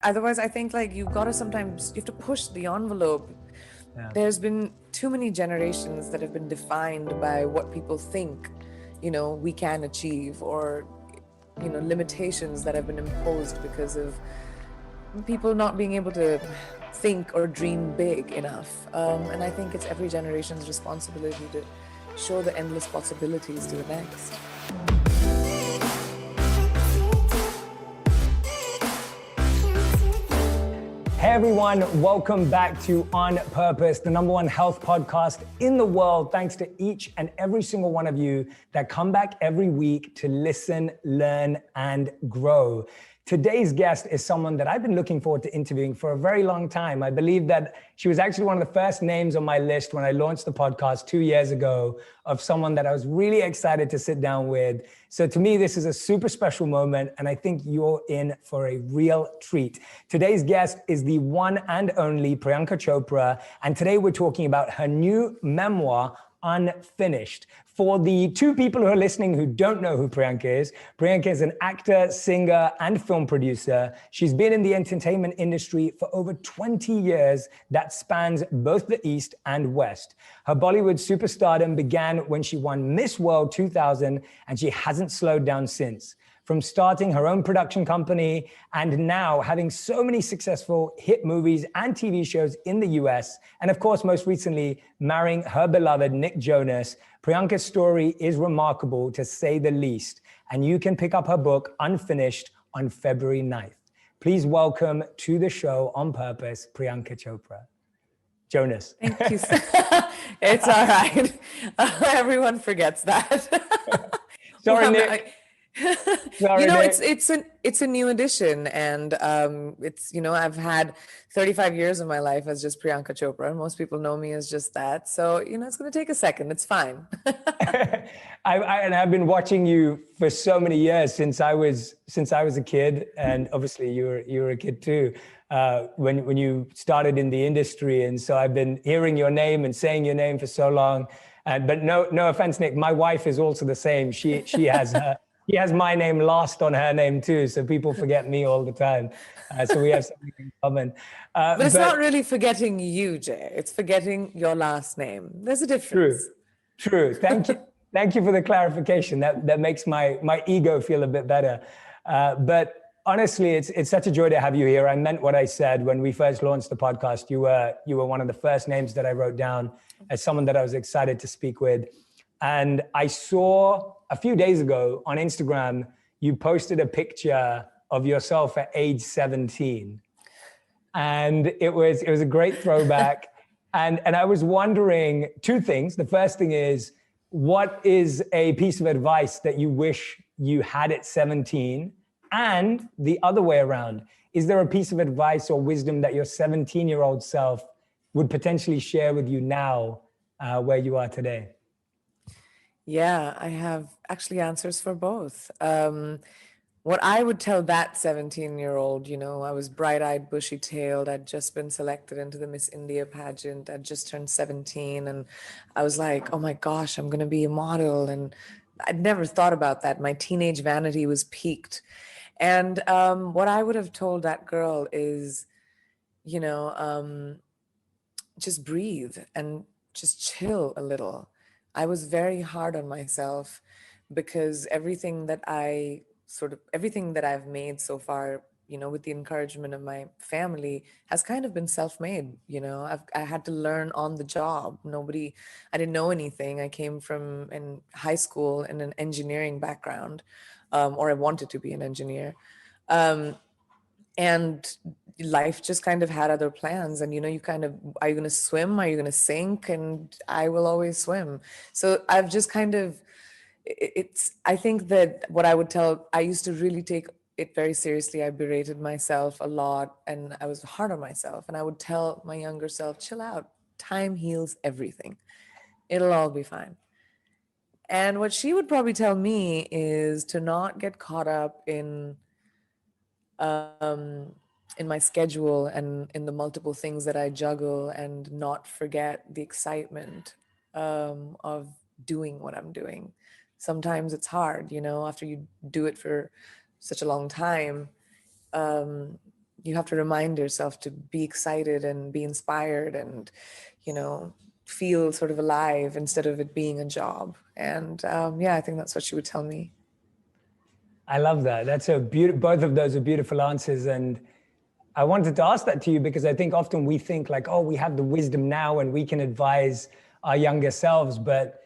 Otherwise, I think like you have to push the envelope. Yeah. There's been too many generations that have been defined by what people think, we can achieve, or, limitations that have been imposed because of people not being able to think or dream big enough. And I think it's every generation's responsibility to show the endless possibilities to the next. Hey everyone, welcome back to On Purpose, the #1 health podcast in the world. Thanks to each and every single one of you that come back every week to listen, learn, and grow. Today's guest is someone that I've been looking forward to interviewing for a very long time. I believe that she was actually one of the first names on my list when I launched the podcast 2 years ago, of someone that I was really excited to sit down with. So to me, this is a super special moment, and I think you're in for a real treat. Today's guest is the one and only Priyanka Chopra, and today we're talking about her new memoir, Unfinished. For the two people who are listening who don't know who Priyanka is an actor, singer, and film producer. She's been in the entertainment industry for over 20 years that spans both the East and West. Her Bollywood superstardom began when she won Miss World 2000, and she hasn't slowed down since. From starting her own production company and now having so many successful hit movies and TV shows in the US, and of course, most recently, marrying her beloved Nick Jonas, Priyanka's story is remarkable to say the least. And you can pick up her book, Unfinished, on February 9th. Please welcome to the show On Purpose, Priyanka Chopra Jonas. Thank you. It's all right. Everyone forgets that. Sorry, Nick. Sorry, Nick. It's a new edition, and I've had 35 years of my life as just Priyanka Chopra, and most people know me as just that. So it's going to take a second. It's fine. I've been watching you for so many years since I was a kid, and obviously you were a kid too when you started in the industry, and so I've been hearing your name and saying your name for so long. But no offense, Nick, my wife is also the same. She has my name last on her name too, so people forget me all the time. So we have something in common. But it's not really forgetting you, Jay. It's forgetting your last name. There's a difference. True. Thank you. Thank you for the clarification. That makes my ego feel a bit better. But honestly, it's such a joy to have you here. I meant what I said when we first launched the podcast. You were one of the first names that I wrote down as someone that I was excited to speak with. And I saw a few days ago on Instagram, you posted a picture of yourself at age 17. And it was a great throwback. and I was wondering two things. The first thing is, what is a piece of advice that you wish you had at 17? And the other way around, is there a piece of advice or wisdom that your 17-year-old self would potentially share with you now, where you are today? Yeah, I have actually answers for both. What I would tell that 17-year-old, I was bright-eyed, bushy-tailed. I'd just been selected into the Miss India pageant. I'd just turned 17, and I was like, oh my gosh, I'm going to be a model. And I'd never thought about that. My teenage vanity was piqued. And what I would have told that girl is, just breathe and just chill a little. I was very hard on myself because everything that I've made so far, with the encouragement of my family, has kind of been self-made. I had to learn on the job. I didn't know anything. I came from in high school in an engineering background, or I wanted to be an engineer. And life just kind of had other plans, and you kind of, are you going to swim, are you going to sink? And I will always swim. So I've just kind of, I think that what I would tell, I used to really take it very seriously. I berated myself a lot, and I was hard on myself, and I would tell my younger self, chill out, time heals everything, it'll all be fine. And what she would probably tell me is to not get caught up in my schedule and in the multiple things that I juggle, and not forget the excitement of doing what I'm doing. Sometimes it's hard, after you do it for such a long time, you have to remind yourself to be excited and be inspired and, feel sort of alive instead of it being a job. And yeah, I think that's what she would tell me. I love that. That's both of those are beautiful answers. And I wanted to ask that to you because I think often we think like, oh, we have the wisdom now and we can advise our younger selves. But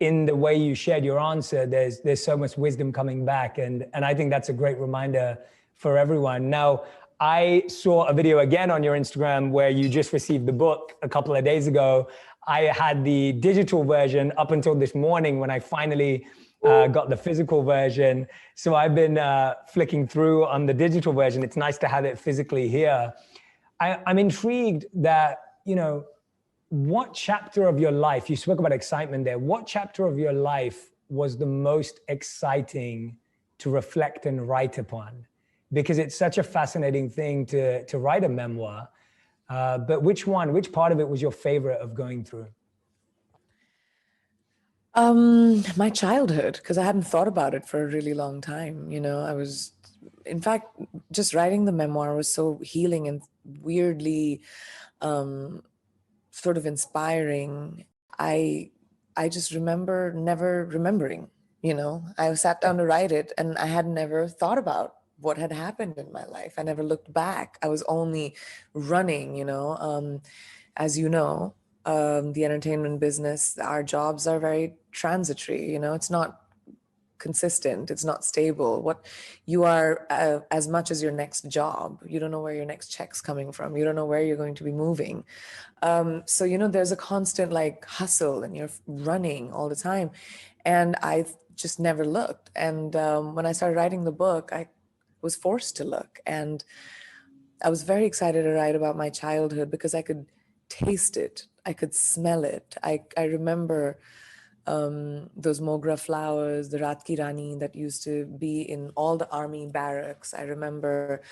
in the way you shared your answer, there's so much wisdom coming back. And I think that's a great reminder for everyone. Now, I saw a video again on your Instagram where you just received the book a couple of days ago. I had the digital version up until this morning when I finally got the physical version. So I've been flicking through on the digital version. It's nice to have it physically here. I'm intrigued that, what chapter of your life, you spoke about excitement there, what chapter of your life was the most exciting to reflect and write upon? Because it's such a fascinating thing to write a memoir. But which part of it was your favorite of going through? My childhood, because I hadn't thought about it for a really long time. In fact, just writing the memoir was so healing and weirdly sort of inspiring. I just remember never remembering, I sat down to write it and I had never thought about what had happened in my life. I never looked back. I was only running, as you know, the entertainment business, our jobs are very transitory, it's not consistent, it's not stable. What you are as much as your next job. You don't know where your next check's coming from. You don't know where you're going to be moving. So, there's a constant like hustle and you're running all the time. And I just never looked. And when I started writing the book, I was forced to look. And I was very excited to write about my childhood because I could taste it. I could smell it. I remember those mogra flowers, the Rat Ki Rani that used to be in all the army barracks. I remember,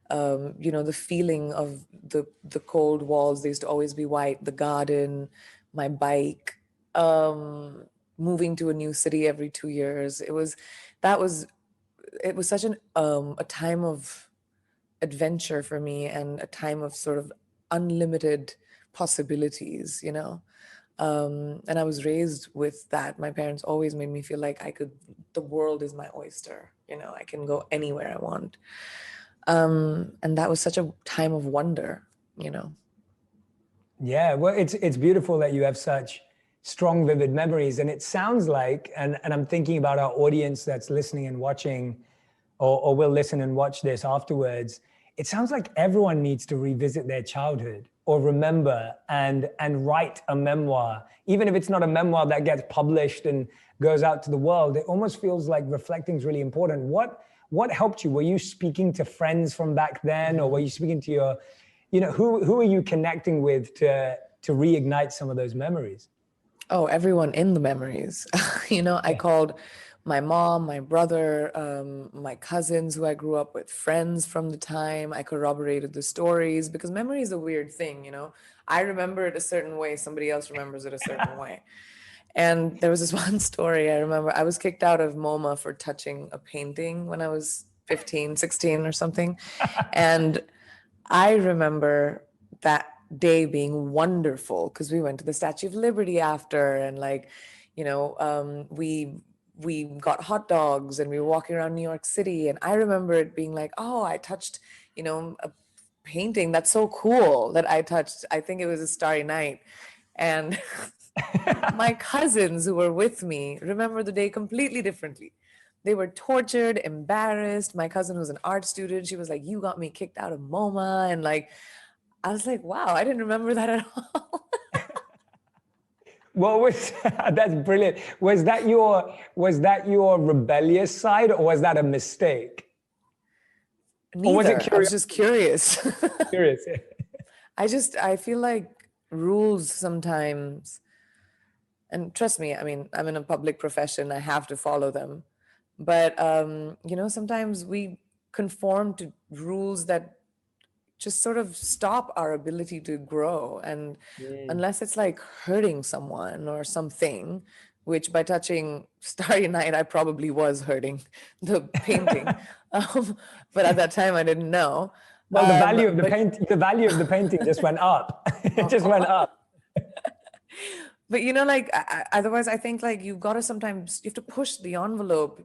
the feeling of the cold walls. They used to always be white, the garden, my bike, moving to a new city every 2 years. It was such a time of adventure for me and a time of sort of unlimited possibilities, and I was raised with that. My parents always made me feel like the world is my oyster, I can go anywhere I want. And that was such a time of wonder, Yeah, well, it's beautiful that you have such strong, vivid memories. And it sounds like, and I'm thinking about our audience that's listening and watching, or will listen and watch this afterwards. It sounds like everyone needs to revisit their childhood or remember and write a memoir. Even if it's not a memoir that gets published and goes out to the world, it almost feels like reflecting is really important. What helped you? Were you speaking to friends from back then, or were you speaking to your, who are you connecting with to reignite some of those memories? Oh, everyone in the memories. I called my mom, my brother, my cousins who I grew up with, friends from the time. I corroborated the stories because memory is a weird thing, I remember it a certain way, somebody else remembers it a certain way. And there was this one story I remember. I was kicked out of MoMA for touching a painting when I was 15, 16 or something. And I remember that day being wonderful because we went to the Statue of Liberty after, and we got hot dogs and we were walking around New York City. And I remember it being like, oh, I touched, a painting. That's so cool that I touched. I think it was a Starry Night. And my cousins who were with me remember the day completely differently. They were tortured, embarrassed. My cousin was an art student. She was like, you got me kicked out of MoMA. And I was like, wow, I didn't remember that at all. That's brilliant. Was that your rebellious side, or was that a mistake? Neither. Or was it curious? I was just curious. Curious. I feel like rules sometimes, and trust me, I mean, I'm in a public profession, I have to follow them. But, sometimes we conform to rules that just sort of stop our ability to grow. And unless it's like hurting someone or something, which by touching Starry Night, I probably was hurting the painting. But at that time I didn't know. Well, But the value of the painting just went up. It just went up. but like otherwise, I think like you've got to sometimes, you have to push the envelope.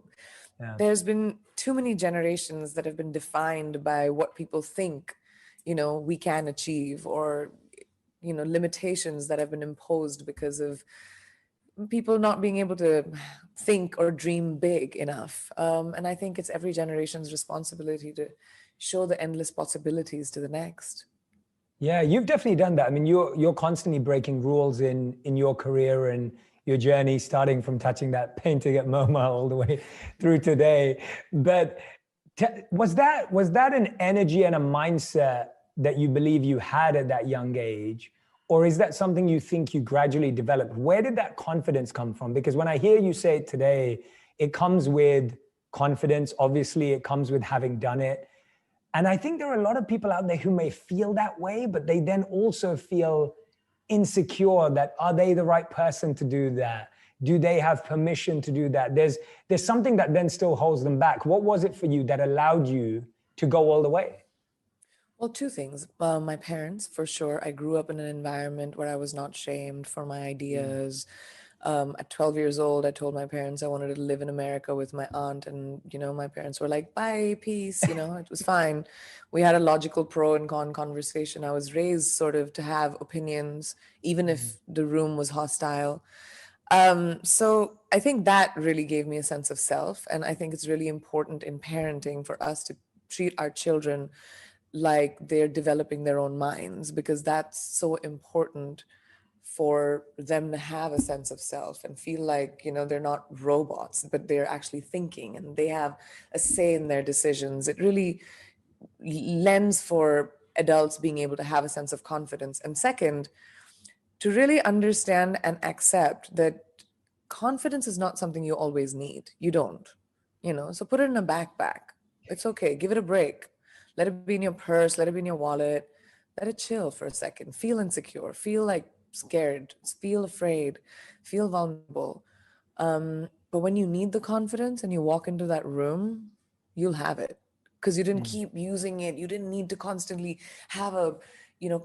Yeah. There's been too many generations that have been defined by what people think, we can achieve, or, limitations that have been imposed because of people not being able to think or dream big enough. And I think it's every generation's responsibility to show the endless possibilities to the next. Yeah, you've definitely done that. I mean, you're constantly breaking rules in your career and your journey, starting from touching that painting at MoMA all the way through today. But was that an energy and a mindset that you believe you had at that young age? Or is that something you think you gradually developed? Where did that confidence come from? Because when I hear you say it today, it comes with confidence. Obviously, it comes with having done it. And I think there are a lot of people out there who may feel that way, but they then also feel insecure that, are they the right person to do that? Do they have permission to do that? There's something that then still holds them back. What was it for you that allowed you to go all the way? Well, two things. My parents, for sure. I grew up in an environment where I was not shamed for my ideas. At 12 years old, I told my parents I wanted to live in America with my aunt, and my parents were like, "Bye, peace." It was fine. We had a logical pro and con conversation. I was raised sort of to have opinions, even if the room was hostile. So I think that really gave me a sense of self, and I think it's really important in parenting for us to treat our children like they're developing their own minds, because that's so important for them to have a sense of self and feel like they're not robots, but they're actually thinking and they have a say in their decisions. It really lends for adults being able to have a sense of confidence. And second, to really understand and accept that confidence is not something you always need. You don't, so put it in a backpack. It's okay, give it a break. Let it be in your purse, let it be in your wallet. Let it chill for a second. Feel insecure, feel like scared, feel afraid, feel vulnerable. But when you need the confidence and you walk into that room, you'll have it, because you didn't keep using it. You didn't need to constantly have a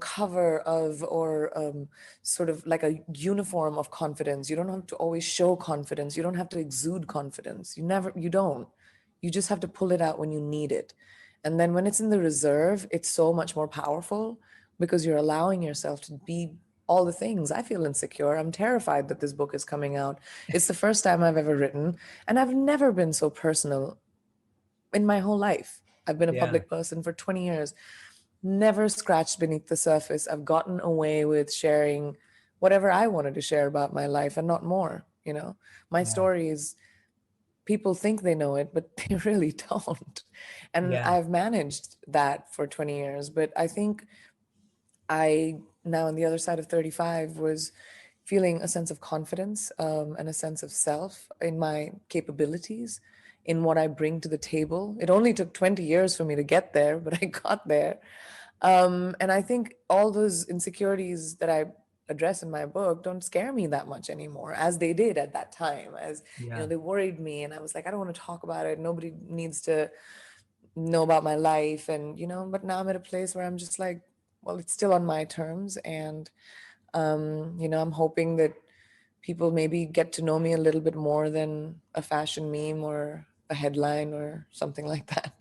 cover of, or sort of like a uniform of confidence. You don't have to always show confidence. You don't have to exude confidence. You don't. You just have to pull it out when you need it. And then when it's in the reserve, it's so much more powerful, because you're allowing yourself to be all the things. I feel insecure. I'm terrified that this book is coming out. It's the first time I've ever written, and I've never been so personal in my whole life. I've been a public person for 20 years, never scratched beneath the surface. I've gotten away with sharing whatever I wanted to share about my life and not more. My story is, people think they know it, but they really don't. And I've managed that for 20 years. But I think I, now on the other side of 35, was feeling a sense of confidence, and a sense of self in my capabilities, in what I bring to the table. It only took 20 years for me to get there, but I got there. And I think all those insecurities that I address in my book don't scare me that much anymore, as they did at that time. As they worried me, and I was like, I don't want to talk about it. Nobody needs to know about my life. And but now I'm at a place where I'm just like, well, it's still on my terms. And I'm hoping that people maybe get to know me a little bit more than a fashion meme or a headline or something like that.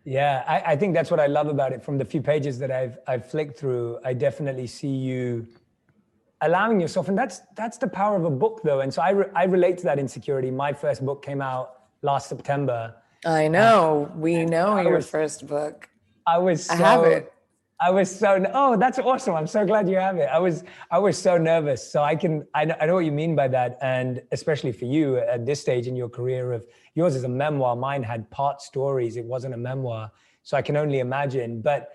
Yeah, I think that's what I love about it. From the few pages that I've flicked through, I definitely see you allowing yourself, and that's the power of a book, though. And so I relate to that insecurity. My first book came out last September. I know, we know your first book. I have it. Oh, that's awesome. I'm so glad you have it. I was so nervous. So I know what you mean by that. And especially for you at this stage in your career, of yours is a memoir, mine had part stories. It wasn't a memoir. So I can only imagine, but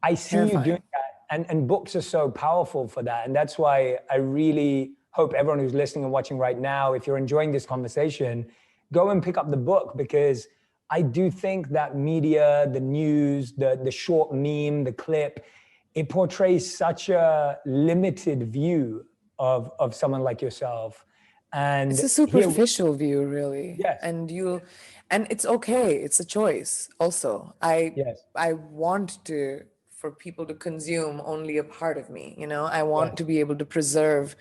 I see you doing that, and books are so powerful for that. And that's why I really hope everyone who's listening and watching right now, if you're enjoying this conversation, go and pick up the book, because I do think that media, the news, the short meme, the clip, it portrays such a limited view of someone like yourself. And It's a here, superficial view, really. yes, And it's okay. It's a choice also. yes, I want for people to consume only a part of me, you know? I want yes, to be able to preserve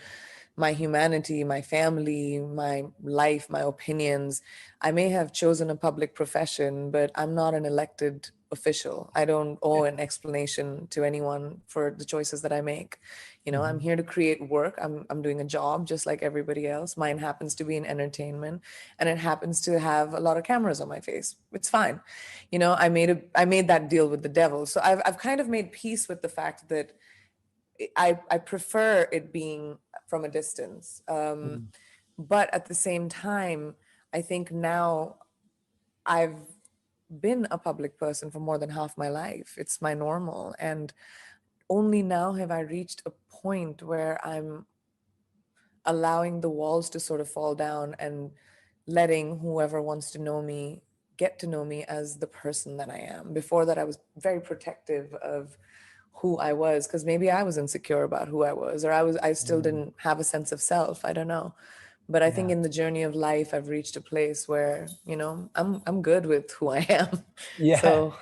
my humanity, my family, my life, my opinions. I may have chosen a public profession, but I'm not an elected official. I don't owe an explanation to anyone for the choices that I make. You know, I'm hmm, here to create work. I'm doing a job just like everybody else. Mine happens to be in entertainment, and it happens to have a lot of cameras on my face. It's fine. You know, I made that deal with the devil. So I've kind of made peace with the fact that I prefer it being from a distance. hmm, But at the same time, I think now I've been a public person for more than half my life. It's my normal. And only now have I reached a point where I'm allowing the walls to sort of fall down and letting whoever wants to know me get to know me as the person that I am. Before that, I was very protective of who I was because maybe I was insecure about who I was, or I still hmm, didn't have a sense of self. I don't know. But I think yeah. in the journey of life, I've reached a place where, you know, I'm good with who I am. Yeah. So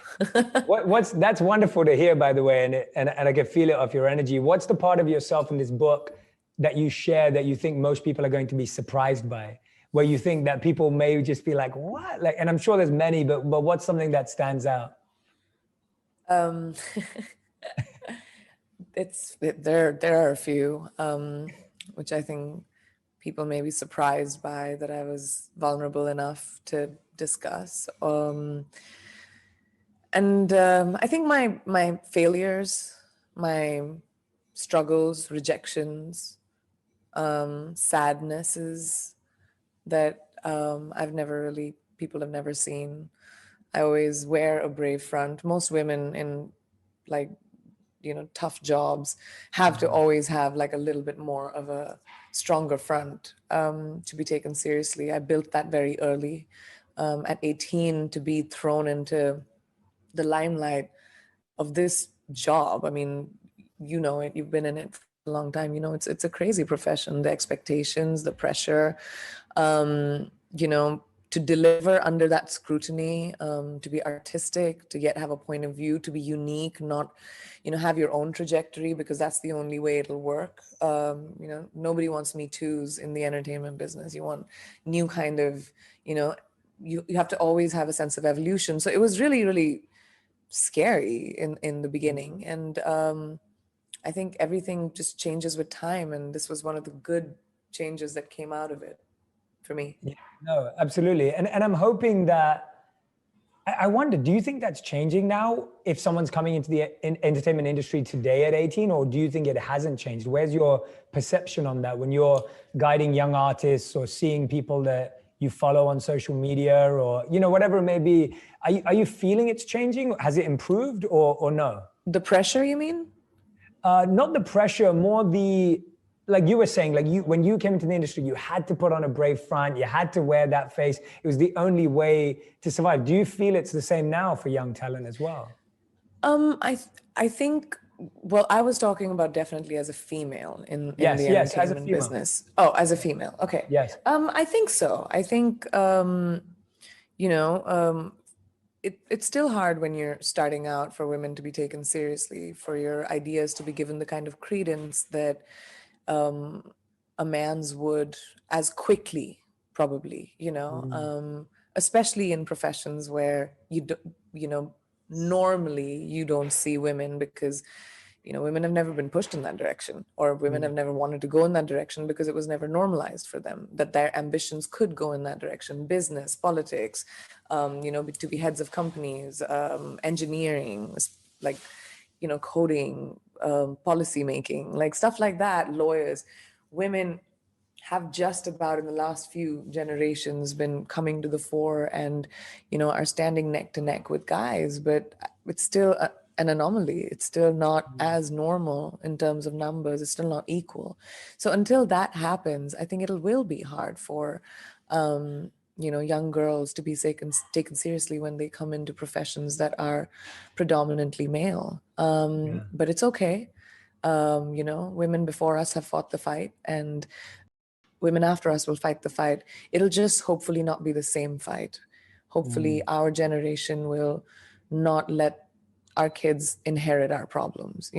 What's that's wonderful to hear, by the way, and I can feel it off your energy. What's the part of yourself in this book that you share that you think most people are going to be surprised by, where you think that people may just be like, what? Like, and I'm sure there's many, but what's something that stands out? um, there are a few, which I think people may be surprised by that I was vulnerable enough to discuss. And I think my failures, my struggles, rejections, sadnesses that I've never really people have never seen. I always wear a brave front. Most women in like tough jobs have to Mhm. always have like a little bit more of a stronger front to be taken seriously. I built that very early. At 18, to be thrown into the limelight of this job. I mean, you know it. You've been in it for a long time. You know, it's a crazy profession. The expectations, the pressure. You know, to deliver under that scrutiny, to be artistic, to yet have a point of view, to be unique, not, you know, have your own trajectory because that's the only way it'll work. You know, nobody wants Me Too's in the entertainment business. You want new kind of, you know, you have to always have a sense of evolution. So it was really, really scary in the beginning, and I think everything just changes with time, and this was one of the good changes that came out of it for me. Yeah, no, absolutely. And I'm hoping that, I wonder, do you think that's changing now if someone's coming into the entertainment industry today at 18, or do you think it hasn't changed? Where's your perception on that when you're guiding young artists or seeing people that you follow on social media or, you know, whatever it may be? Are you feeling it's changing? Has it improved or no? The pressure, you mean? Not the pressure, more the, like you were saying, like you, when you came into the industry, you had to put on a brave front, you had to wear that face. It was the only way to survive. Do you feel it's the same now for young talent as well? I think, well, I was talking about definitely as a female in Yes, the yes, as a entertainment female. business. Oh, as a female. Okay. Yes. I think so. I think you know, it's still hard when you're starting out for women to be taken seriously, for your ideas to be given the kind of credence that a man's would as quickly, probably, you know, Mm, especially in professions where you know, normally you don't see women because, you know, women have never been pushed in that direction, or women have mm, never wanted to go in that direction because it was never normalized for them that their ambitions could go in that direction. Business, politics, you know, to be heads of companies, engineering, like, you know, coding, policy making, like stuff like that, lawyers. Women have just about in the last few generations been coming to the fore and, you know, are standing neck to neck with guys, but it's still an anomaly. It's still not mm. as normal in terms of numbers. It's still not equal. So until that happens, I think it will be hard for you know, young girls to be taken seriously when they come into professions that are predominantly male. Yeah. But it's okay. You know, women before us have fought the fight, and women after us will fight the fight. It'll just hopefully not be the same fight. Hopefully our generation will not let our kids inherit our problems,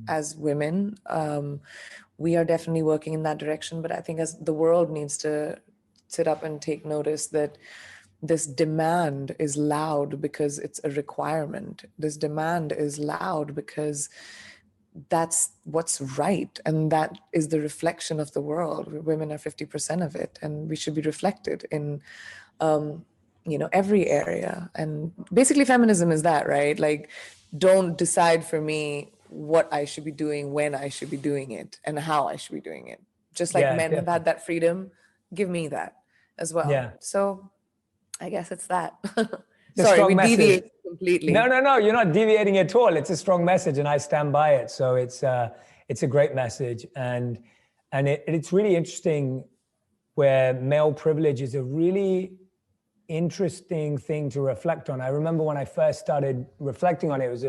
as women. We are definitely working in that direction, but I think as the world needs to sit up and take notice that this demand is loud because it's a requirement. This demand is loud because that's what's right, and that is the reflection of the world. Women are 50% of it, and we should be reflected in every area. And basically feminism is that, right? Like, don't decide for me what I should be doing, when I should be doing it, and how I should be doing it. Just like Yeah, men have definitely. had that freedom, give me that as well. Yeah. So I guess it's that. It's a Sorry, we strong message. deviate completely. No, you're not deviating at all. It's a strong message, and I stand by it. So it's a great message, and it's really interesting where male privilege is a really interesting thing to reflect on. I remember when I first started reflecting on it, it was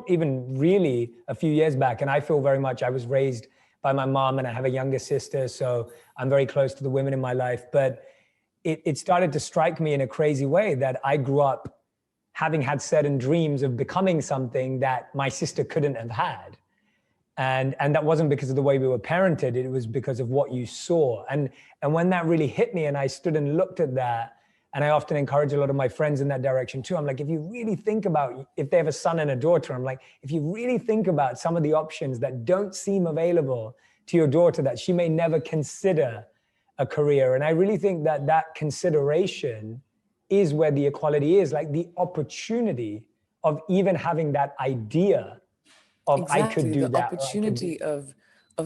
even really a few years back, and I feel very much I was raised by my mom, and I have a younger sister, so I'm very close to the women in my life. But it started to strike me in a crazy way that I grew up having had certain dreams of becoming something that my sister couldn't have had. And that wasn't because of the way we were parented, it was because of what you saw. And when that really hit me and I stood and looked at that, and I often encourage a lot of my friends in that direction too. I'm like, if you really think about, if they have a son and a daughter, I'm like, if you really think about some of the options that don't seem available to your daughter, that she may never consider a career. And I really think that that consideration is where the equality is, like the opportunity of even having that idea of I could Exactly, do the that, or I could do. opportunity of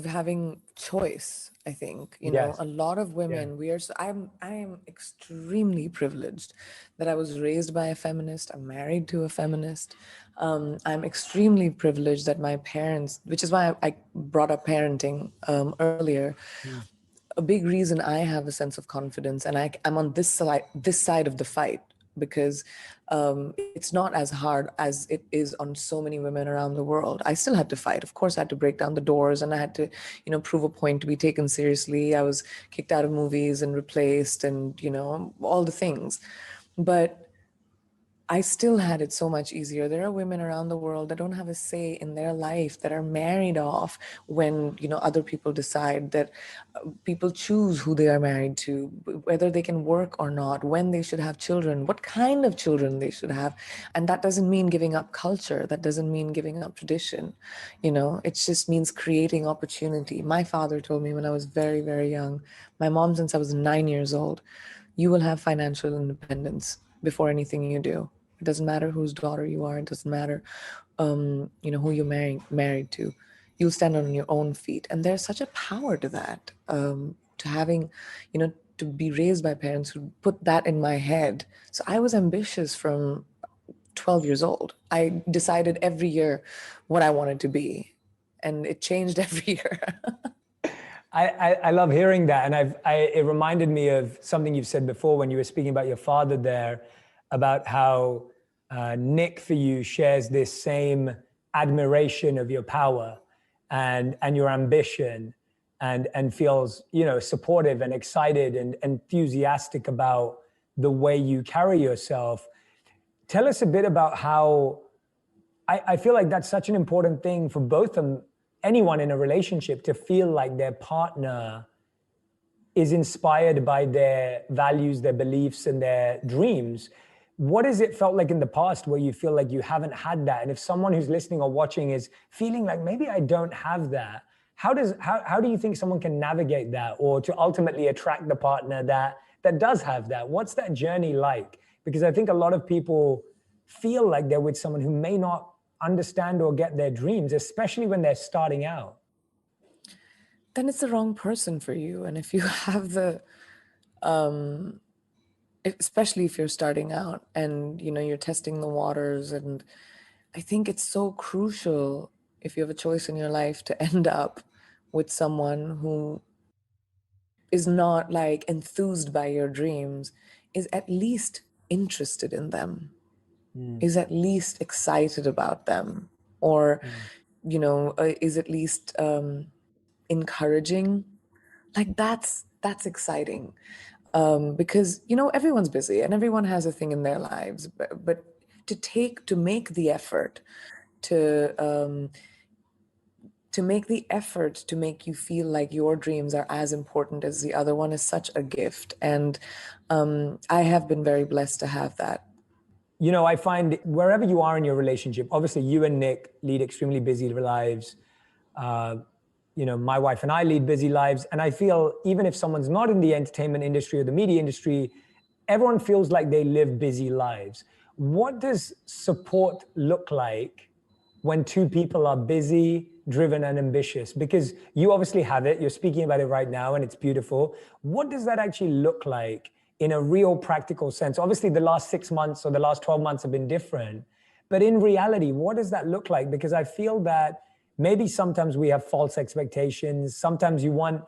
having choice. I think, Yes. a lot of Yeah. women, I am extremely privileged that I was raised by a feminist. I'm married to a feminist. I'm extremely privileged that my parents, which is why I brought up parenting earlier. Mm. A big reason I have a sense of confidence, and I'm on this side of the fight, because it's not as hard as it is on so many women around the world. I still had to fight. Of course, I had to break down the doors, and I had to, prove a point to be taken seriously. I was kicked out of movies and replaced, and all the things. But I still had it so much easier. There are women around the world that don't have a say in their life, that are married off when, other people decide, that people choose who they are married to, whether they can work or not, when they should have children, what kind of children they should have. And that doesn't mean giving up culture. That doesn't mean giving up tradition. It just means creating opportunity. My father told me when I was very, very young, my mom since I was 9 years old, you will have financial independence before anything you do. It doesn't matter whose daughter you are. It doesn't matter, who you're married to. You'll stand on your own feet, and there's such a power to that. To having, to be raised by parents who put that in my head. So I was ambitious from 12 years old. I decided every year what I wanted to be, and it changed every year. I love hearing that. And it reminded me of something you've said before when you were speaking about your father there, about how Nick for you shares this same admiration of your power and your ambition, and feels, supportive and excited and enthusiastic about the way you carry yourself. Tell us a bit about how, I feel like that's such an important thing for both of them, anyone in a relationship, to feel like their partner is inspired by their values, their beliefs, and their dreams. What has it felt like in the past where you feel like you haven't had that? And if someone who's listening or watching is feeling like maybe I don't have that, how do you think someone can navigate that, or to ultimately attract the partner that does have that? What's that journey like? Because I think a lot of people feel like they're with someone who may not understand or get their dreams, especially when they're starting out. Then it's the wrong person for you. And if you have especially if you're starting out and you're testing the waters, and I think it's so crucial, if you have a choice in your life, to end up with someone who is not like enthused by your dreams, is at least interested in them, is at least excited about them, or is at least encouraging. like that's exciting. Because everyone's busy and everyone has a thing in their lives, but to make the effort to to make you feel like your dreams are as important as the other one is such a gift. And I have been very blessed to have that. I find wherever you are in your relationship, obviously you and Nick lead extremely busy lives. Uh, my wife and I lead busy lives. And I feel even if someone's not in the entertainment industry or the media industry, everyone feels like they live busy lives. What does support look like when two people are busy, driven, and ambitious? Because you obviously have it, you're speaking about it right now, and it's beautiful. What does that actually look like in a real practical sense? Obviously, the last 6 months or the last 12 months have been different. But in reality, what does that look like? Because I feel that maybe sometimes we have false expectations. Sometimes you want,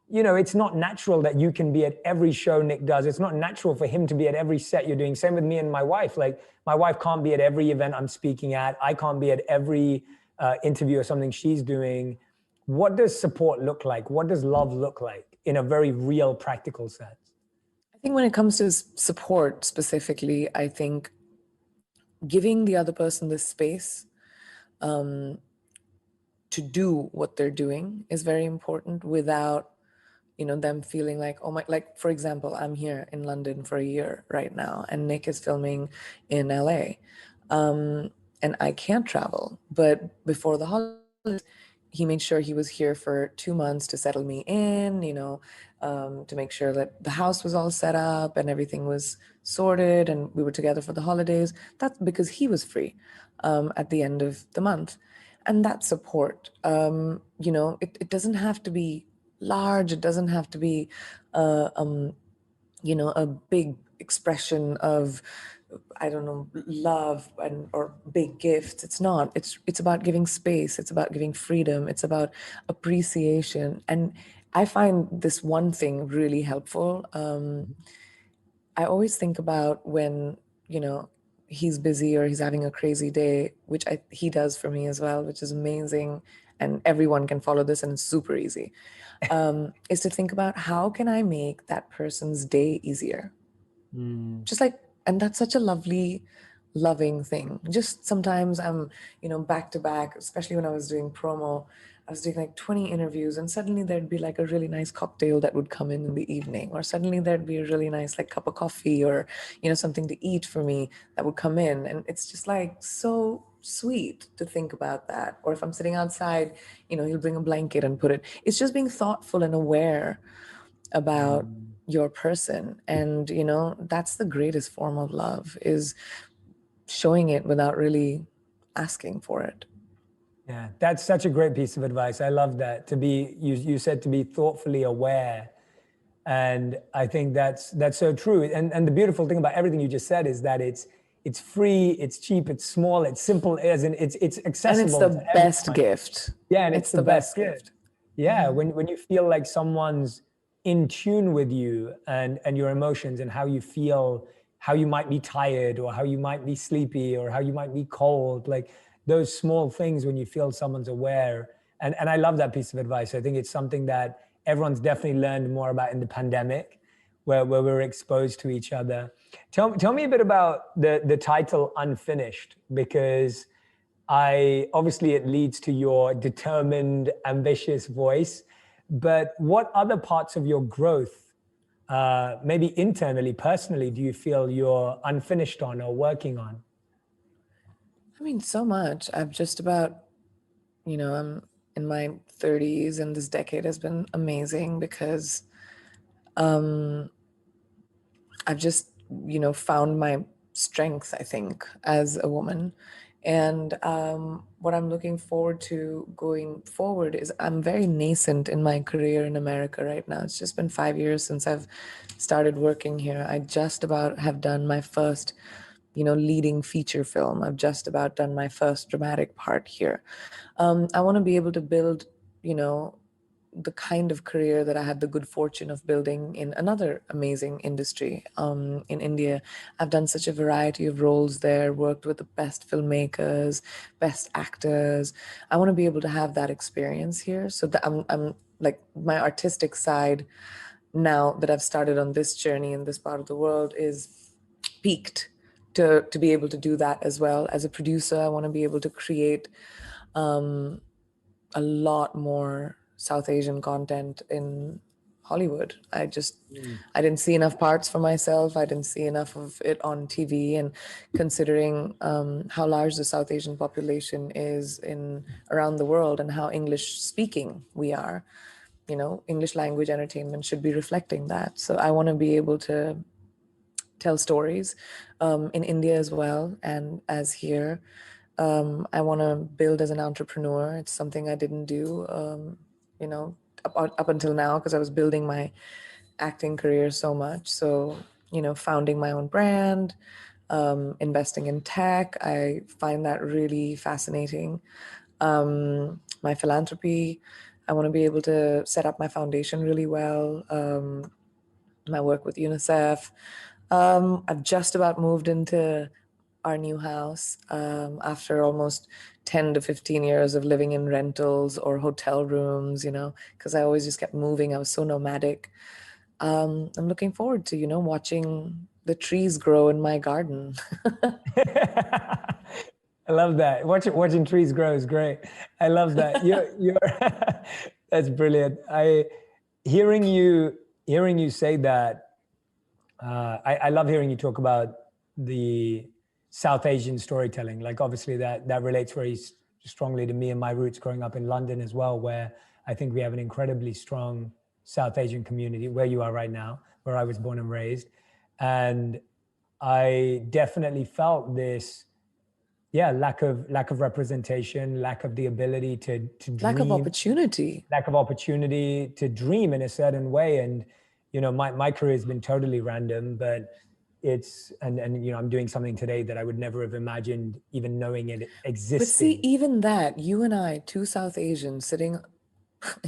it's not natural that you can be at every show Nick does. It's not natural for him to be at every set you're doing. Same with me and my wife. Like, my wife can't be at every event I'm speaking at. I can't be at every interview or something she's doing. What does support look like? What does love look like in a very real, practical sense? I think when it comes to support specifically, I think giving the other person the space to do what they're doing is very important without them feeling like, oh my, like for example, I'm here in London for a year right now and Nick is filming in LA, and I can't travel, but before the holidays he made sure he was here for 2 months to settle me in, to make sure that the house was all set up and everything was sorted and we were together for the holidays. That's because he was free at the end of the month. And that support, it doesn't have to be large. It doesn't have to be, a big expression of, I don't know, love or big gifts. It's not. It's about giving space. It's about giving freedom. It's about appreciation. And I find this one thing really helpful. I always think about when, he's busy or he's having a crazy day, which he does for me as well, which is amazing. And everyone can follow this and it's super easy, is to think about how can I make that person's day easier? Just like, and that's such a lovely, loving thing. Just sometimes I'm, back to back, especially when I was doing promo, I was doing like 20 interviews and suddenly there'd be like a really nice cocktail that would come in the evening, or suddenly there'd be a really nice like cup of coffee or, something to eat for me that would come in. And it's just like so sweet to think about that. Or if I'm sitting outside, he'll bring a blanket and put it. It's just being thoughtful and aware about your person. And, that's the greatest form of love, is showing it without really asking for it. Yeah, that's such a great piece of advice. I love that. You said to be thoughtfully aware. And I think that's so true. And the beautiful thing about everything you just said is that it's free, it's cheap, it's small, it's simple, as in it's accessible. And it's the best gift. Yeah, and it's the best gift. Yeah, when you feel like someone's in tune with you and your emotions and how you feel, how you might be tired or how you might be sleepy or how you might be cold, like those small things when you feel someone's aware. And I love that piece of advice. I think it's something that everyone's definitely learned more about in the pandemic, where we're exposed to each other. Tell me a bit about the title Unfinished, because obviously it leads to your determined, ambitious voice, but what other parts of your growth, maybe internally, personally, do you feel you're unfinished on or working on? I mean, so much. I've just about, I'm in my 30s and this decade has been amazing because I've just, found my strength, I think, as a woman. And what I'm looking forward to going forward is I'm very nascent in my career in America right now. It's just been 5 years since I've started working here. I just about have done my first, leading feature film. I've just about done my first dramatic part here. I want to be able to build, the kind of career that I had the good fortune of building in another amazing industry in India. I've done such a variety of roles there, worked with the best filmmakers, best actors. I want to be able to have that experience here, so that I'm like my artistic side, now that I've started on this journey in this part of the world, is peaked to be able to do that as well. As a producer, I want to be able to create a lot more South Asian content in Hollywood. I didn't see enough parts for myself. I didn't see enough of it on TV. And considering how large the South Asian population is in around the world and how English speaking we are, English language entertainment should be reflecting that. So I want to be able to tell stories in India as well and as here. I want to build as an entrepreneur. It's something I didn't do, up until now, because I was building my acting career so much. So, founding my own brand, investing in tech, I find that really fascinating. My philanthropy, I want to be able to set up my foundation really well. My work with UNICEF. I've just about moved into our new house after almost 10 to 15 years of living in rentals or hotel rooms, because I always just kept moving. I was so nomadic. I'm looking forward to, watching the trees grow in my garden. I love that. Watching trees grow is great. I love that. You're that's brilliant. Hearing you say that, I love hearing you talk about the South Asian storytelling. Like obviously that relates very strongly to me and my roots growing up in London as well, where I think we have an incredibly strong South Asian community where you are right now, where I was born and raised. And I definitely felt this, lack of representation, lack of the ability to dream. Lack of opportunity. Lack of opportunity to dream in a certain way. And, my career has been totally random, but and I'm doing something today that I would never have imagined even knowing it existed. But see, even that, you and I, two South Asians sitting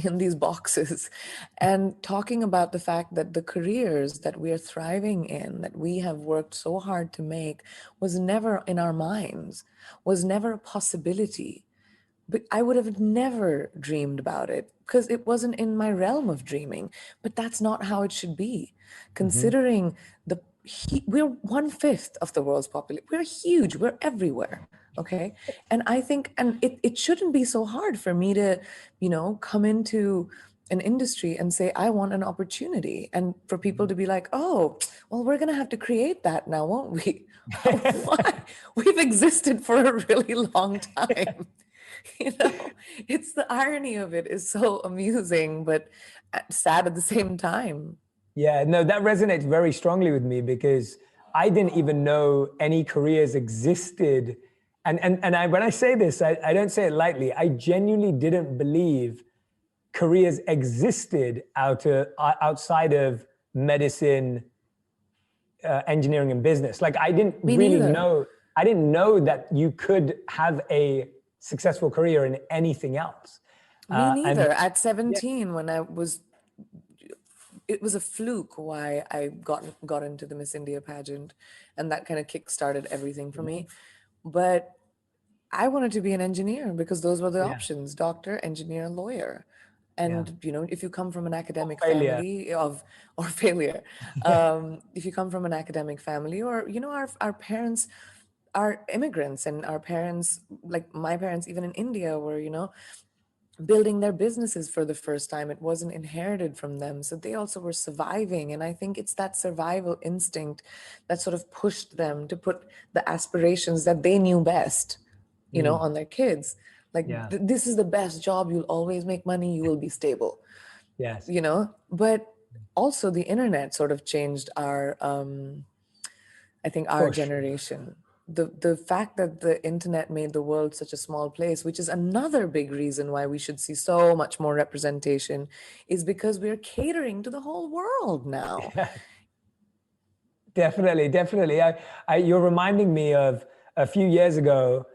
in these boxes and talking about the fact that the careers that we are thriving in, that we have worked so hard to make, was never in our minds, was never a possibility. But I would have never dreamed about it because it wasn't in my realm of dreaming. But that's not how it should be. Considering we're 1/5 of the world's population. We're huge. We're everywhere. Okay. And I think, and it shouldn't be so hard for me to, come into an industry and say, I want an opportunity. And for people to be like, oh, well, we're going to have to create that now, won't we? Why? We've existed for a really long time. It's the irony of it is so amusing, but sad at the same time. Yeah, no, that resonates very strongly with me because I didn't even know any careers existed. And when I say this, I don't say it lightly. I genuinely didn't believe careers existed outside of medicine, engineering, and business. Like I didn't know. I didn't know that you could have a successful career in anything else. Me neither. At 17, when it was a fluke why I got into the Miss India pageant, and that kind of kickstarted everything for me. But I wanted to be an engineer because those were the options: doctor, engineer, lawyer. And if you come from an academic family or failure, if you come from an academic family, or our parents are immigrants, and our parents, like my parents, even in India, were building their businesses for the first time. It wasn't inherited from them, so they also were surviving. And I think it's that survival instinct that sort of pushed them to put the aspirations that they knew best, on their kids. Like this is the best job, you'll always make money, you will be stable. Yes. But also the internet sort of changed our I think our generation. The fact that the internet made the world such a small place, which is another big reason why we should see so much more representation, is because we're catering to the whole world now. Definitely. You're reminding me of a few years ago.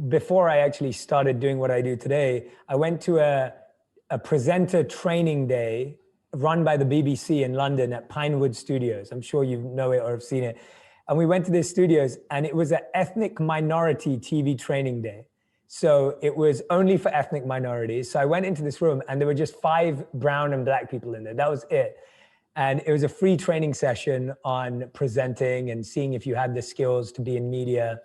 Before I actually started doing what I do today, I went to a presenter training day run by the BBC in London at Pinewood Studios. I'm sure you know it or have seen it. And we went to these studios, and it was an ethnic minority TV training day. So it was only for ethnic minorities. So I went into this room and there were just 5 brown and black people in there. That was it. And it was a free training session on presenting and seeing if you had the skills to be in media.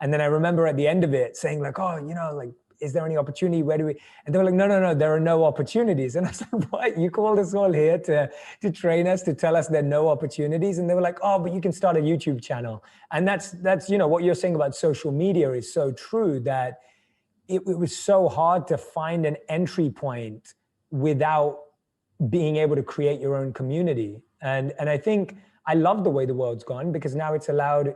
And then I remember at the end of it saying like, oh, like, is there any opportunity? Where do we? And they were like, no, there are no opportunities. And I was like, what? You called us all here to train us, to tell us there are no opportunities? And they were like, oh, but you can start a YouTube channel. And that's what you're saying about social media is so true, that it was so hard to find an entry point without being able to create your own community. And I think I love the way the world's gone, because now it's allowed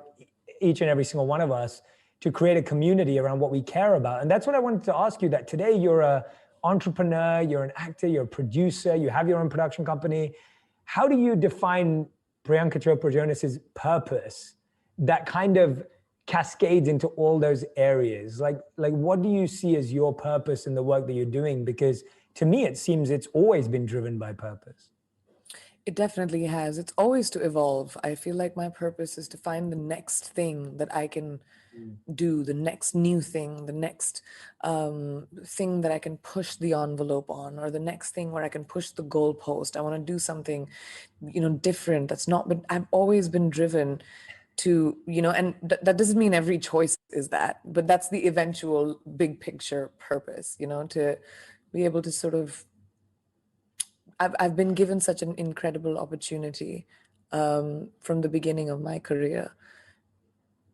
each and every single one of us to create a community around what we care about. And that's what I wanted to ask you, that today you're an entrepreneur, you're an actor, you're a producer, you have your own production company. How do you define Priyanka Chopra Jonas's purpose that kind of cascades into all those areas? Like what do you see as your purpose in the work that you're doing? Because to me, it seems it's always been driven by purpose. It definitely has. It's always to evolve. I feel like my purpose is to find the next thing that I can do, the next new thing, the next thing that I can push the envelope on, or the next thing where I can push the goalpost. I want to do something, different. That's not, but I've always been driven to, and that doesn't mean every choice is that, but that's the eventual big picture purpose, to be able to sort of, I've been given such an incredible opportunity from the beginning of my career.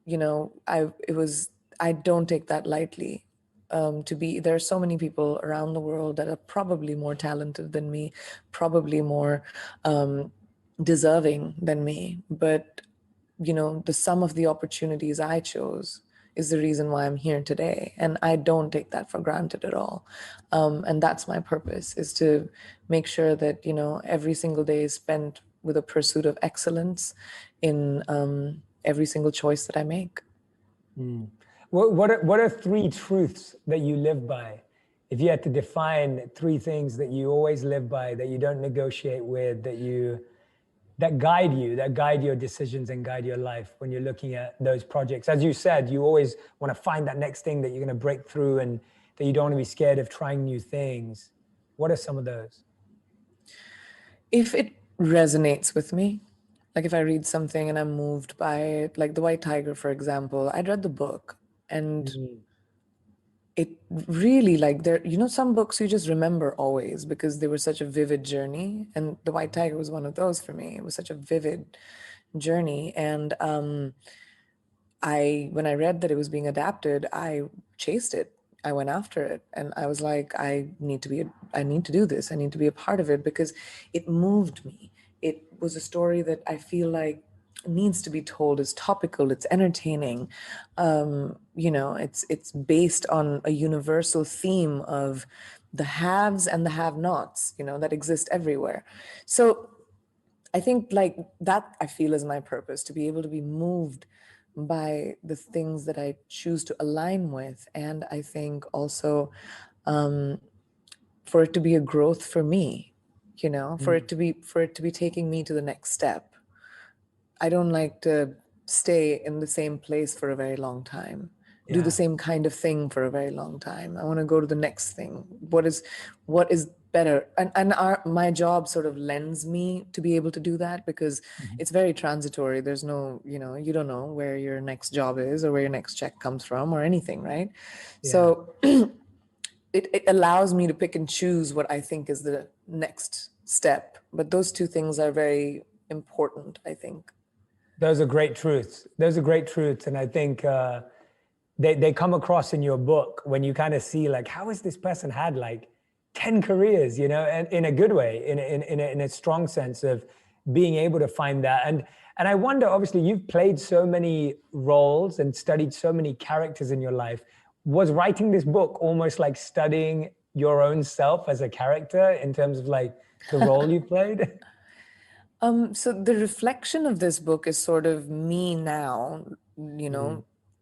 I don't take that lightly. There are so many people around the world that are probably more talented than me, probably more deserving than me. But, the sum of the opportunities I chose is the reason why I'm here today. And I don't take that for granted at all. And that's my purpose, is to make sure that, every single day is spent with a pursuit of excellence in every single choice that I make. What are 3 truths that you live by? If you had to define 3 things that you always live by, that you don't negotiate with, that guide your decisions and guide your life when you're looking at those projects. As you said, you always want to find that next thing that you're going to break through, and that you don't want to be scared of trying new things. What are some of those? If it resonates with me, like if I read something and I'm moved by it, like The White Tiger, for example, I'd read the book and it really, like, some books you just remember always because they were such a vivid journey. And The White Tiger was one of those for me. It was such a vivid journey. And when I read that it was being adapted, I chased it. I went after it, and I was like, I need to do this. I need to be a part of it because it moved me. It was a story that I feel like needs to be told. It's topical, it's entertaining. It's based on a universal theme of the haves and the have-nots, that exist everywhere. So I think like that, I feel, is my purpose, to be able to be moved by the things that I choose to align with. And I think also for it to be a growth for me, for it to be taking me to the next step. I don't like to stay in the same place for a very long time, do the same kind of thing for a very long time. I want to go to the next thing. What is better? And my job sort of lends me to be able to do that, because it's very transitory. There's no, you don't know where your next job is or where your next check comes from or anything, right? Yeah. So it allows me to pick and choose what I think is the next step. But those 2 things are very important, I think. Those are great truths. And I think they come across in your book when you kind of see like, how has this person had like 10 careers, and in a good way, in a strong sense of being able to find that. And I wonder, obviously you've played so many roles and studied so many characters in your life. Was writing this book almost like studying your own self as a character in terms of like the role you played? So the reflection of this book is sort of me now,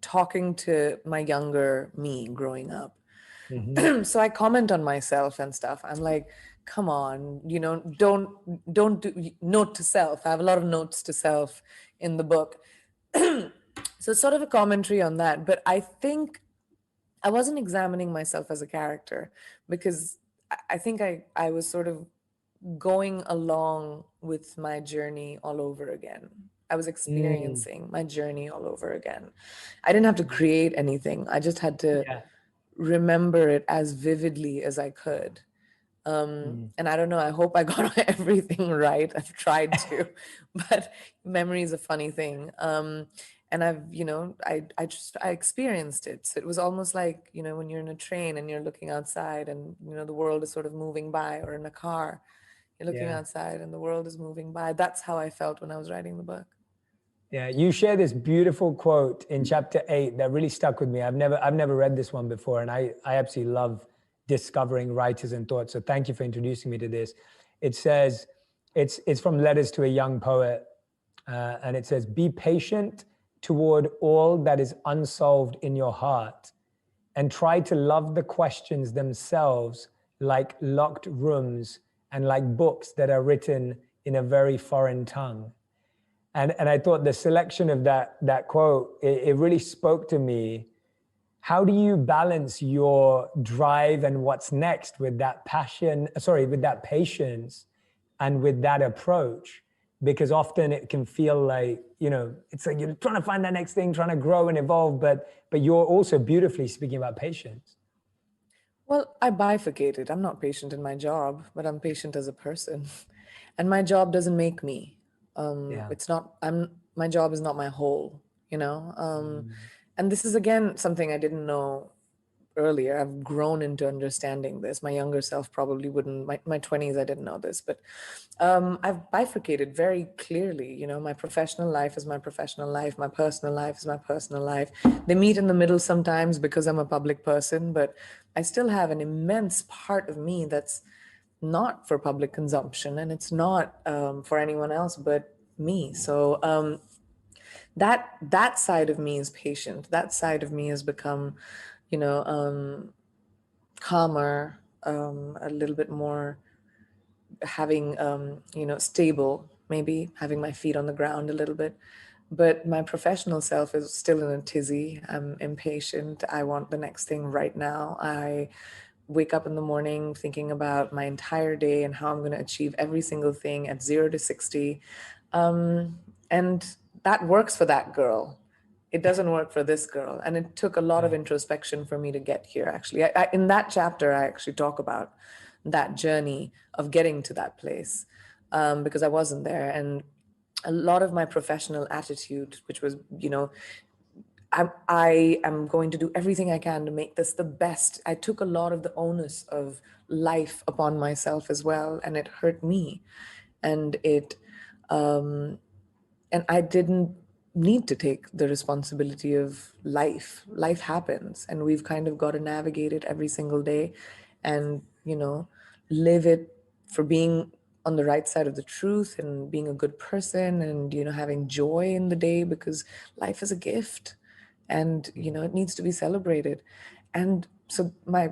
talking to my younger me growing up. So I comment on myself and stuff. I'm like, come on, don't do note to self. I have a lot of notes to self in the book. So it's sort of a commentary on that. But I think I wasn't examining myself as a character, because I think I was sort of going along with my journey all over again. I was Mm, experiencing my journey all over again. I didn't have to create anything. I just had to yeah. remember it as vividly as I could. Mm. And I don't know, I hope I got everything right. I've tried to, but memory is a funny thing. And I experienced it. So it was almost like, when you're in a train and you're looking outside and, the world is sort of moving by, or in a car, you're looking Yeah. outside and the world is moving by. That's how I felt when I was writing the book. Yeah, you share this beautiful quote in chapter 8 that really stuck with me. I've never read this one before, and I absolutely love discovering writers and thoughts. So thank you for introducing me to this. It says, it's from Letters to a Young Poet, and it says, "Be patient toward all that is unsolved in your heart, and try to love the questions themselves like locked rooms and like books that are written in a very foreign tongue." And I thought the selection of that quote, it really spoke to me. How do you balance your drive and what's next with that passion, sorry, with that patience and with that approach? Because often it can feel like, it's like you're trying to find that next thing, trying to grow and evolve, but you're also beautifully speaking about patience. Well, I bifurcated. I'm not patient in my job, but I'm patient as a person. And my job doesn't make me. Yeah. It's not, my job is not my whole, you know? And this is again something I didn't know earlier. I've grown into understanding this. My younger self probably wouldn't. My 20s, I didn't know this, but I've bifurcated very clearly. My professional life is my professional life. My personal life is my personal life. They meet in the middle sometimes because I'm a public person, but I still have an immense part of me that's not for public consumption, and it's not for anyone else but me. So that side of me is patient. That side of me has become, you know, calmer, a little bit more having, stable, maybe having my feet on the ground a little bit. But my professional self is still in a tizzy. I'm impatient. I want the next thing right now. I wake up in the morning thinking about my entire day and how I'm going to achieve every single thing at 0 to 60. And that works for that girl. It doesn't work for this girl. And it took a lot of Yeah. introspection for me to get here, actually. In that chapter, I actually talk about that journey of getting to that place, because I wasn't there. And a lot of my professional attitude, which was, I am going to do everything I can to make this the best. I took a lot of the onus of life upon myself as well, and it hurt me. And and I didn't need to take the responsibility of life. Life happens, and we've kind of got to navigate it every single day, and live it for being on the right side of the truth and being a good person, and having joy in the day, because life is a gift, and it needs to be celebrated. And so my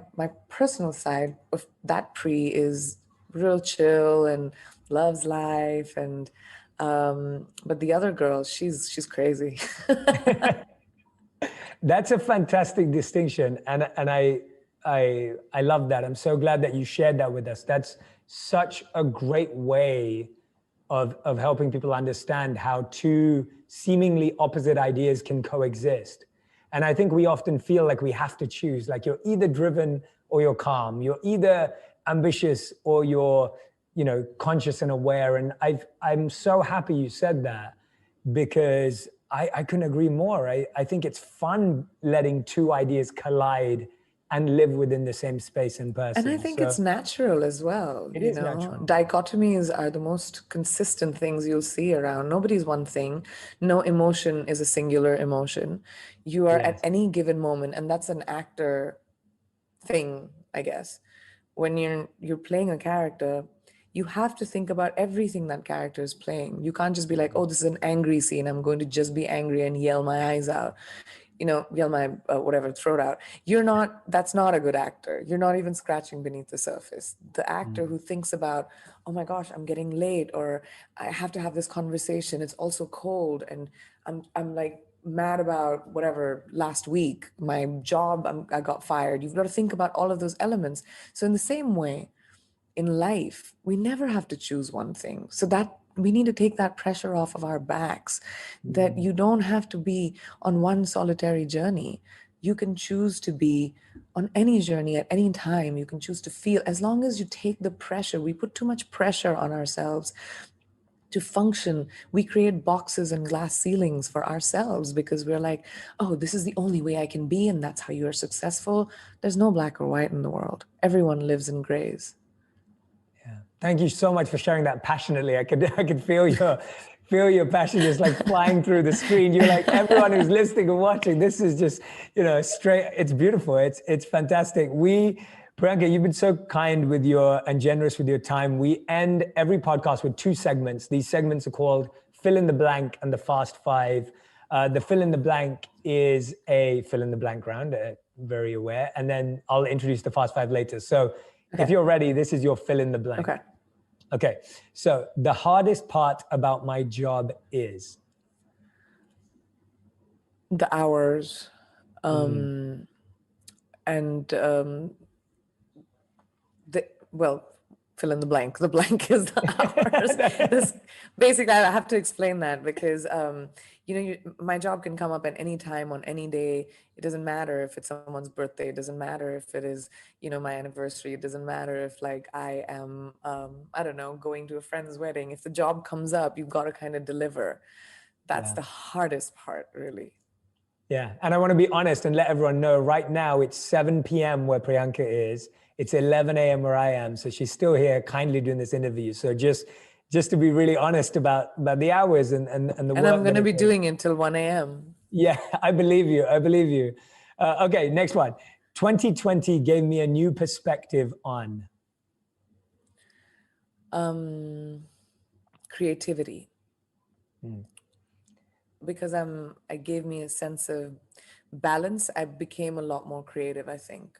personal side of that Pre is real chill and loves life, and but the other girl, she's crazy. That's a fantastic distinction, and I love that. I'm so glad that you shared that with us. That's such a great way of helping people understand how two seemingly opposite ideas can coexist. And I think we often feel like we have to choose, like you're either driven or you're calm, you're either ambitious or you're, conscious and aware. And I'm so happy you said that, because I couldn't agree more. I think it's fun letting two ideas collide and live within the same space and And I person. think it's So natural as well. it is natural. Dichotomies are the most consistent things you'll see around. Nobody's one thing. No emotion is a singular emotion. You are at Yes. any given moment, and that's an actor thing, I guess. When you're playing a character, you have to think about everything that character is playing. You can't just be like, oh, this is an angry scene, I'm going to just be angry and yell my eyes out, yell my whatever, throat out. That's not a good actor. You're not even scratching beneath the surface. The actor who thinks about, oh my gosh, I'm getting late, or I have to have this conversation, it's also cold, and I'm like mad about whatever last week, my job, I got fired. You've got to think about all of those elements. So in the same way, in life, we never have to choose one thing. So that we need to take that pressure off of our backs, that you don't have to be on one solitary journey. You can choose to be on any journey at any time. You can choose to feel, as long as you take the pressure. We put too much pressure on ourselves to function. We create boxes and glass ceilings for ourselves because we're like, oh, this is the only way I can be, and that's how you're successful. There's no black or white in the world. Everyone lives in grays. Yeah. Thank you so much for sharing that passionately. I could feel your passion just like flying through the screen. You're like, everyone who's listening and watching, this is just, straight. It's beautiful. It's fantastic. Priyanka, you've been so kind with and generous with your time. We end every podcast with 2 segments. These segments are called Fill in the Blank and the Fast 5. The fill in the blank is a fill in the blank round, very aware. And then I'll introduce the Fast 5 later. So if you're ready, this is your fill in the blank. Okay. So the hardest part about my job is? The hours. And fill in the blank. The blank is the hours. Basically, I have to explain that because my job can come up at any time on any day. It doesn't matter if it's someone's birthday. It doesn't matter if it is my anniversary. It doesn't matter if I am I don't know, going to a friend's wedding. If the job comes up, you've got to kind of deliver. That's the hardest part, really. Yeah, and I want to be honest and let everyone know right now it's 7 p.m. where Priyanka is. It's 11 a.m. where I am. So she's still here kindly doing this interview. So just to be really honest about the hours and the work. And I'm going to be doing it till 1 a.m. Yeah, I believe you. Okay, next one. 2020 gave me a new perspective on? Creativity. Because it gave me a sense of balance. I became a lot more creative, I think.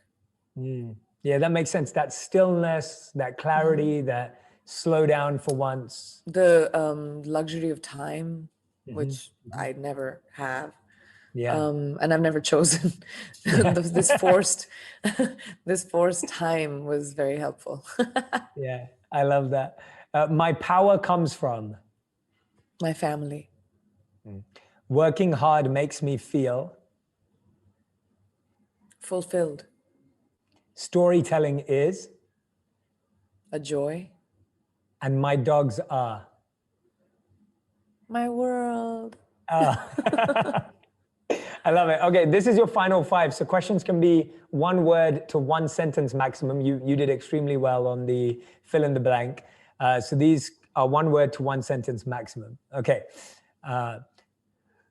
Yeah, that makes sense. That stillness, that clarity, that slow down for once. The luxury of time, which I never have. Yeah. And I've never chosen. this forced time was very helpful. Yeah, I love that. My power comes from? My family. Working hard makes me feel? Fulfilled. Storytelling is? A joy. And my dogs are? My world. I love it. Okay, this is your final 5. So questions can be 1 word to 1 sentence maximum. You did extremely well on the fill in the blank. So these are 1 word to 1 sentence maximum. Okay.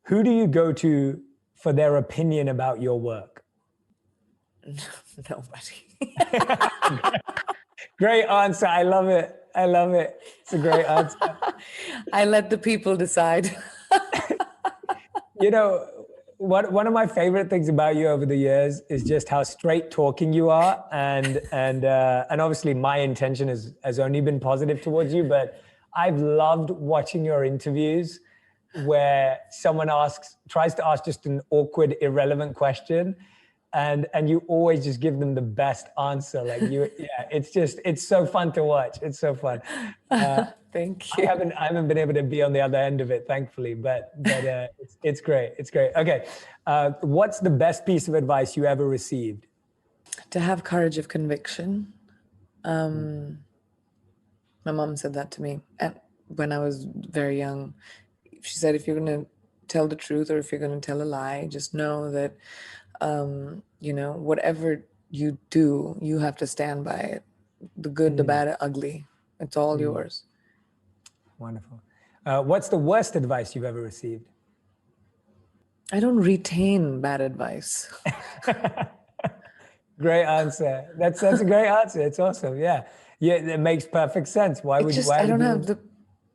Who do you go to for their opinion about your work? Nobody. Great answer. I love it. It's a great answer. I let the people decide. One of my favorite things about you over the years is just how straight talking you are, and obviously my intention has only been positive towards you, but I've loved watching your interviews where someone tries to ask just an awkward, irrelevant question, and you always just give them the best answer. It's so fun to watch. It's so fun. Thank you. I haven't been able to be on the other end of it, thankfully, but it's great. It's great. Okay, what's the best piece of advice you ever received? To have courage of conviction. My mom said that to me when I was very young. She said, if you're going to tell the truth or if you're going to tell a lie, just know that, whatever you do, you have to stand by it. The good, the bad, the ugly. It's all yours. Wonderful. What's the worst advice you've ever received? I don't retain bad advice. Great answer. That's a great answer. It's awesome. Yeah. Yeah, it makes perfect sense. Why would I don't have the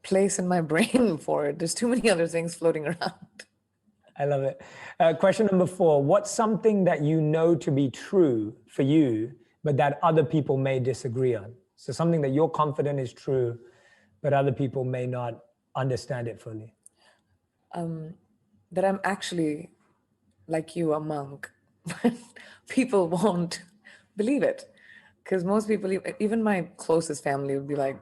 place in my brain for it. There's too many other things floating around. I love it. Question number 4. What's something that you know to be true for you, but that other people may disagree on? So something that you're confident is true, but other people may not understand it fully. that I'm actually, like you, a monk. But people won't believe it. Because most people, even my closest family, would be like,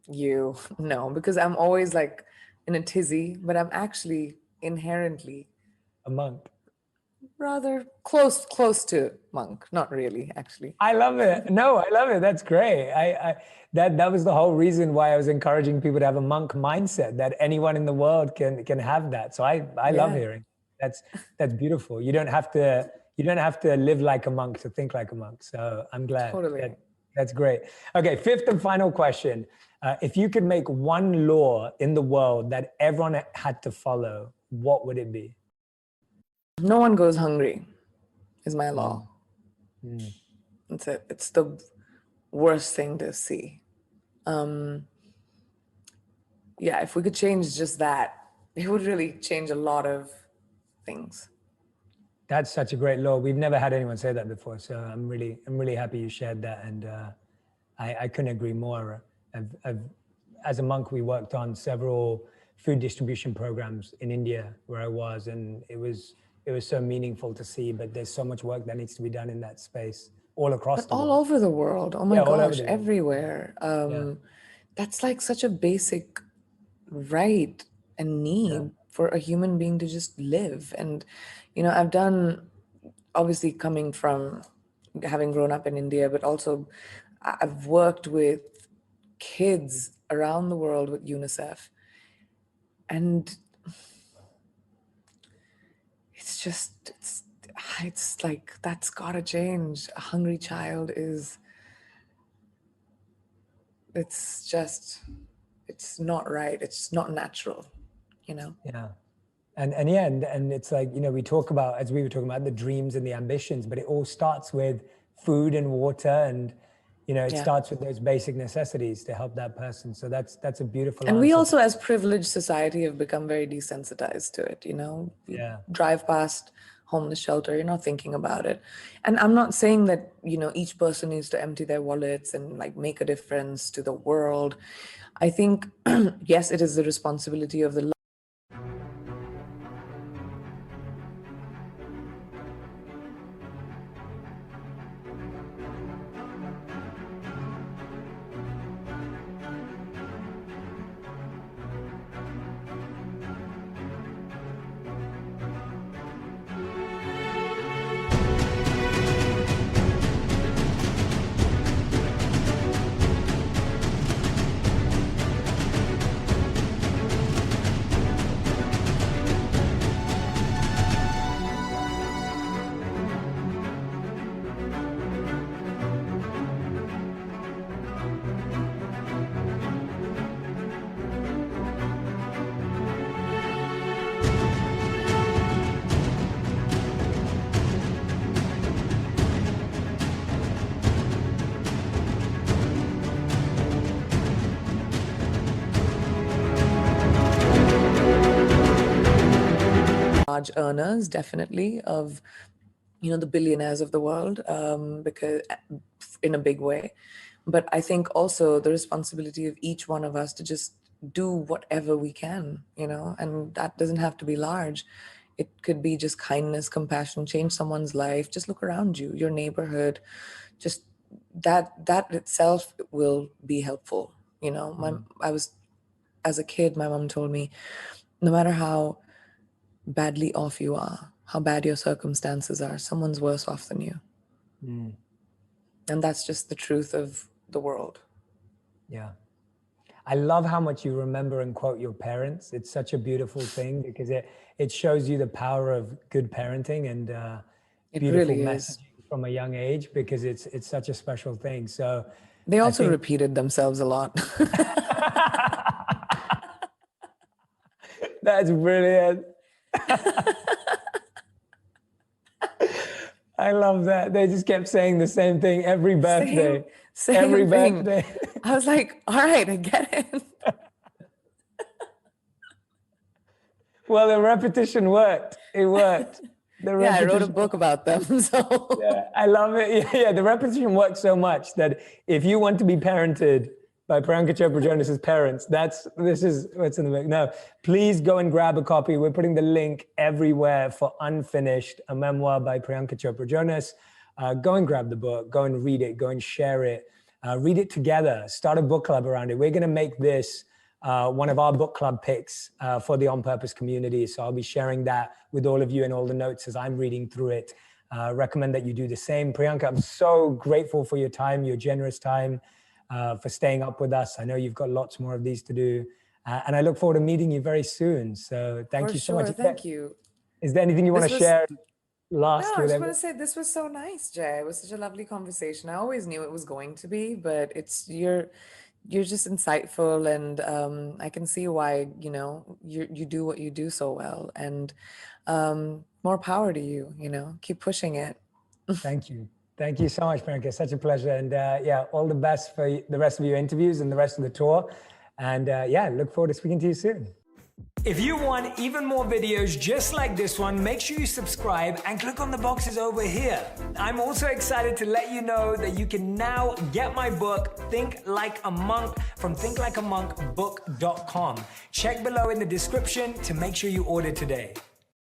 you, no, because I'm always like in a tizzy, but I'm actually inherently A monk. rather close to monk. Not really, actually. I love it. No, I love it. That's great. That was the whole reason why I was encouraging people to have a monk mindset, that anyone in the world can have that. So I love Yeah, hearing. That's beautiful. You don't have to live like a monk to think like a monk. So I'm glad. totally. That's great. Okay, fifth and final question. If you could make one law in the world that everyone had to follow, what would it be? No one goes hungry, is my Mm, law. mm. That's it. It's the worst thing to see. Yeah, if we could change just that, it would really change a lot of things. That's such a great law. We've never had anyone say that before, so I'm really happy you shared that, and I couldn't agree more. As a monk, we worked on several food distribution programs in India where I was, and it was so meaningful to see. But there's so much work that needs to be done in that space all across But the all world. over the world, oh my Yeah, all over gosh, the world. everywhere. Yeah, That's like such a basic right and yeah, need for a human being to just live. And, I've done, obviously coming from having grown up in India, but also I've worked with kids around the world with UNICEF. And it's like, that's gotta change. A hungry child it's just, it's not right. It's not natural, you know? yeah. And yeah, and it's like, we talk about, as we were talking about, the dreams and the ambitions, but it all starts with food and water, and it Yeah. starts with those basic necessities to help that person. So that's a beautiful And we answer. also, as privileged society, have become very desensitized to it. You Yeah. drive past homeless shelter, you're not thinking about it. And I'm not saying that, each person needs to empty their wallets and like make a difference to the world. I think, yes, it is the responsibility of the large earners, definitely, of the billionaires of the world, because in a big way. But I think also the responsibility of each one of us to just do whatever we can, and that doesn't have to be large. It could be just kindness, compassion, change someone's life. Just look around you, your neighborhood, just that itself will be helpful. I was, as a kid, my mom told me, no matter how badly off you are, how bad your circumstances are, someone's worse off than you. Mm, And that's just the truth of the world. yeah. I love how much you remember and quote your parents. It's such a beautiful thing because it shows you the power of good parenting and It beautiful really is. messaging from a young age, because it's such a special thing. So They I also think repeated themselves a lot. that's brilliant. I love that. They just kept saying the same thing every same birthday. Every same thing. birthday. I was like, all right, I get it. Well, the repetition worked. It worked. The Yeah, I wrote a repetition. book about them. So Yeah, I love it. Yeah, the repetition works so much that if you want to be parented by Priyanka Chopra Jonas's parents. This is what's in the book. No, please go and grab a copy. We're putting the link everywhere for Unfinished, a memoir by Priyanka Chopra Jonas. Go and grab the book, go and read it, go and share it. Read it together, start a book club around it. We're gonna make this one of our book club picks for the On Purpose community. So I'll be sharing that with all of you in all the notes as I'm reading through it. Recommend that you do the same. Priyanka, I'm so grateful for your time, your generous time, for staying up with us. I know you've got lots more of these to do. And I look forward to meeting you very soon. So thank you so much. Thank you. Is there anything you want to share last? No, I just want to say this was so nice, Jay. It was such a lovely conversation. I always knew it was going to be, but you're just insightful, and I can see why, you know, you do what you do so well, and more power to you, you know, keep pushing it. Thank you. Thank you so much, Priyanka. Such a pleasure. And yeah, all the best for the rest of your interviews and the rest of the tour. And yeah, look forward to speaking to you soon. If you want even more videos just like this one, make sure you subscribe and click on the boxes over here. I'm also excited to let you know that you can now get my book, Think Like a Monk, from thinklikeamonkbook.com. Check below in the description to make sure you order today.